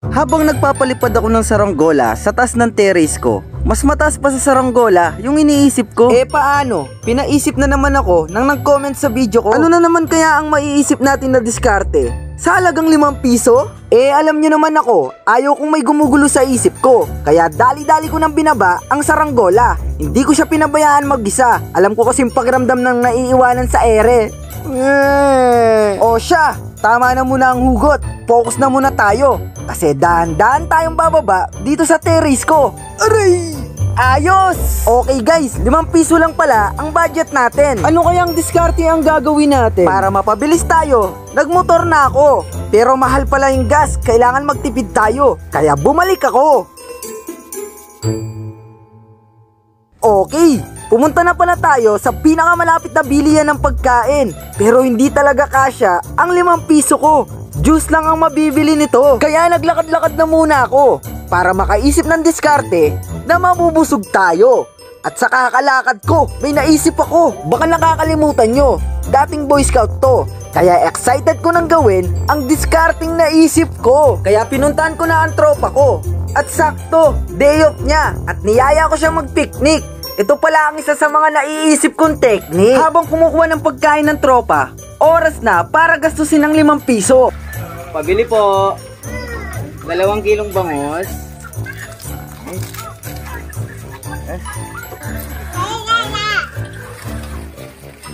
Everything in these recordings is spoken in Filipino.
Habang nagpapalipad ako ng saranggola sa taas ng terrace ko, mas mataas pa sa saranggola yung iniisip ko. Paano? Pinaisip na naman ako nang nag-comment sa video ko. Ano na naman kaya ang maiisip natin na diskarte? Sa halagang 5 piso? Alam nyo naman ako, ayaw kong may gumugulo sa isip ko. Kaya dali-dali ko nang binaba ang saranggola. Hindi ko siya pinabayaan mag-isa. Alam ko kasing pakiramdam ng naiiwanan sa ere. O siya, tama na muna ang hugot. Focus na muna tayo. Kasi dahan-dahan tayong bababa dito sa terrace ko. Aray! Ayos! Okay guys, 5 piso lang pala ang budget natin. Ano kayang diskarte ang gagawin natin? Para mapabilis tayo, nagmotor na ako. Pero mahal pala yung gas, kailangan magtipid tayo. Kaya bumalik ako. Okay, pumunta na pala tayo sa pinakamalapit na bilihan ng pagkain. Pero hindi talaga kasya ang 5 piso ko. Juice lang ang mabibili nito. Kaya naglakad-lakad na muna ako para makaisip ng diskarte na mabubusog tayo. At sa kakalakad ko, may naisip ako. Baka nakakalimutan nyo, dating Boy Scout to. Kaya excited ko nang gawin ang diskarting naisip ko. Kaya pinuntahan ko na ang tropa ko. At sakto, day off niya. At niyaya ko siya mag-picnic. Ito pala ang isa sa mga naiisip kong technique. Habang kumukuha ng pagkain ng tropa, oras na para gastusin ng 5 piso. Pabili po. 2 kilong bangus.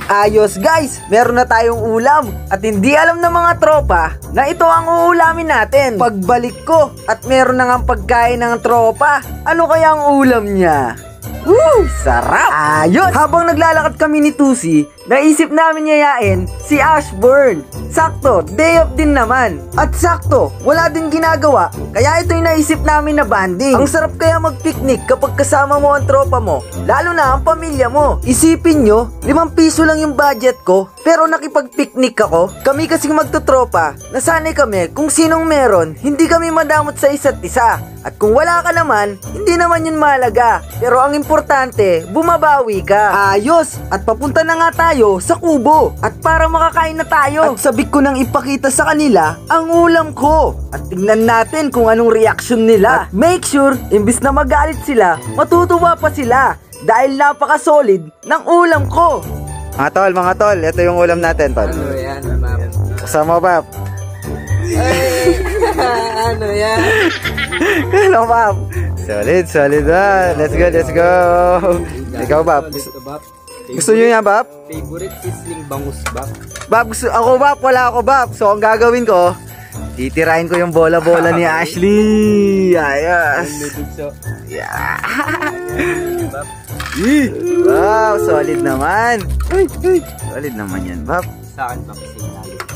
Ayos guys, meron na tayong ulam. At hindi alam ng mga tropa na ito ang uulamin natin. Pagbalik ko at meron na nga pagkain ng tropa, ano kaya ang ulam niya? Woo! Sarap! Ayos! Habang naglalakad kami ni Tusi, naisip namin yayain si Ashburn. Sakto, day off din naman. At sakto, wala din ginagawa. Kaya ito yung naisip namin na banding. Ang sarap kaya mag-picnic kapag kasama mo ang tropa mo, lalo na ang pamilya mo. Isipin nyo, 5 piso lang yung budget ko, pero nakipag-picnic ako. Kami kasing magtutropa, nasanay kami kung sinong meron, hindi kami madamot sa isa't isa. At kung wala ka naman, hindi naman yun mahalaga. Pero ang importante, bumabawi ka. Ayos! At papunta na nga tayo sa kubo. At para makakain na tayo. At sabik ko nang ipakita sa kanila ang ulam ko. At tingnan natin kung anong reaction nila. At make sure, imbis na magalit sila, matutuwa pa sila. Dahil napaka-solid ng ulam ko. Mga tol, ito yung ulam natin, tol. Ano yan, ma'am? Kasama, Pap. Ay, ano yan? Ano, Pap? Solid ba? Let's go. Ikaw, Pap. Gusto nyo yan, Pap? Favorite sizzling bangus, Pap. Pap, ako, Pap. Wala ako, Pap. So, ang gagawin ko, titirahin ko yung bola-bola ni Ashley. Ayos. Yeah. Wow, solid naman. Solid naman yan, Pap. Sa akin, Pap, singalit ka.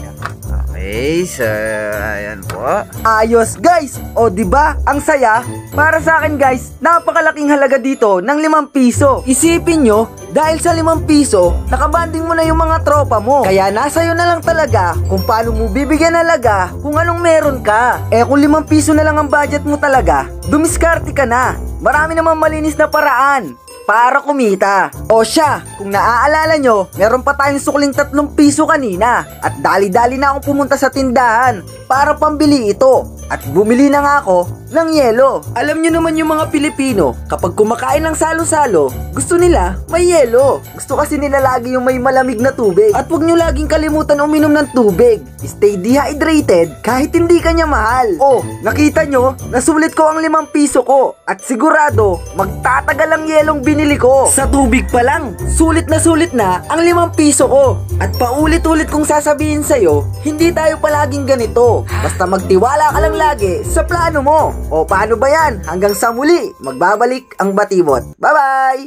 Okay, so ayan po. Ayos guys! O diba? Ang saya? Para sa akin guys, napakalaking halaga dito ng 5 piso. Isipin nyo, dahil sa 5 piso, nakabanding mo na yung mga tropa mo. Kaya nasa iyo na lang talaga kung paano mo bibigyan halaga kung anong meron ka. Kung 5 piso na lang ang budget mo talaga, dumiskarte ka na. Marami namang malinis na paraan para kumita. O siya, kung naaalala nyo, meron pa tayong sukling 3 piso kanina. At dali-dali na akong pumunta sa tindahan para pambili ito. At bumili na nga ako ng yelo. Alam nyo naman yung mga Pilipino, kapag kumakain ng salo-salo, gusto nila may yelo. Gusto kasi nila lagi yung may malamig na tubig. At huwag nyo laging kalimutan uminom ng tubig. Stay dehydrated kahit hindi kanya mahal. Oh, nakita nyo, nasulit ko ang 5 piso ko. At sigurado, magtatagal ang yelong binili ko. Sa tubig pa lang, sulit na ang 5 piso ko. At paulit-ulit kong sasabihin sa'yo, hindi tayo palaging ganito. Basta magtiwala ka lang lagi sa plano mo. O paano ba yan? Hanggang sa muli, magbabalik ang Batibot. Bye-bye!